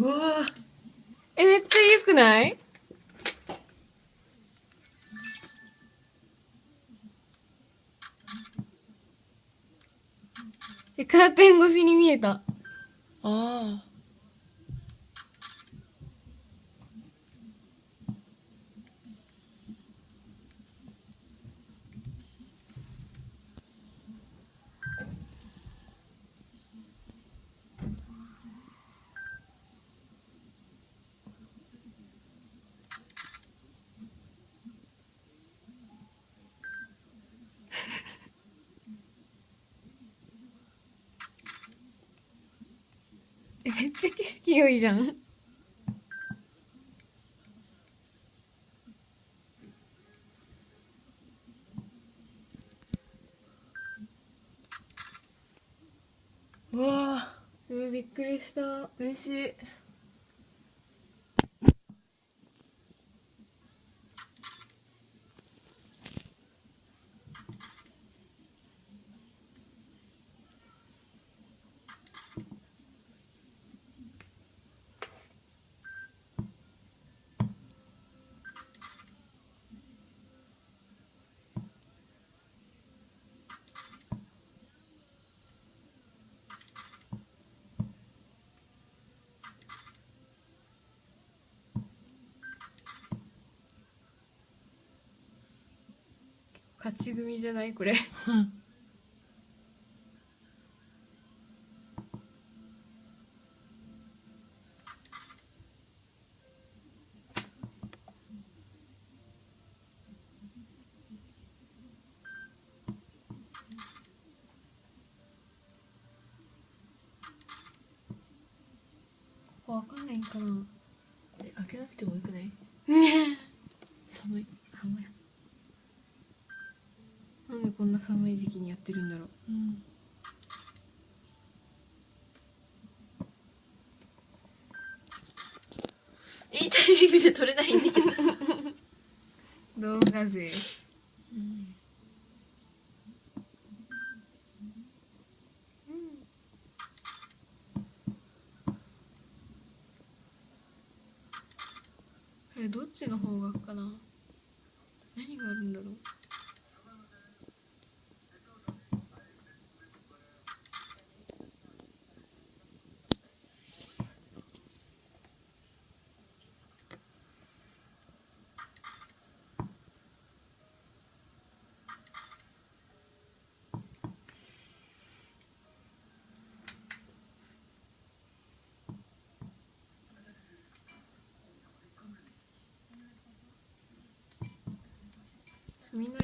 わめっちゃ良くない？カーテン越しに見えた。ああ。めっちゃ景色良いじゃん。うわびっくりした。嬉しい。勝ち組じゃないこれ。わかんないんかな。開けなくてもよくない？ね寒い。寒い。なんでこんな寒い時期にやってるんだろう。うん。いいタイミングで撮れないんだけど。動画勢。うん。あれどっちの方角かな。何があるんだろう。みんな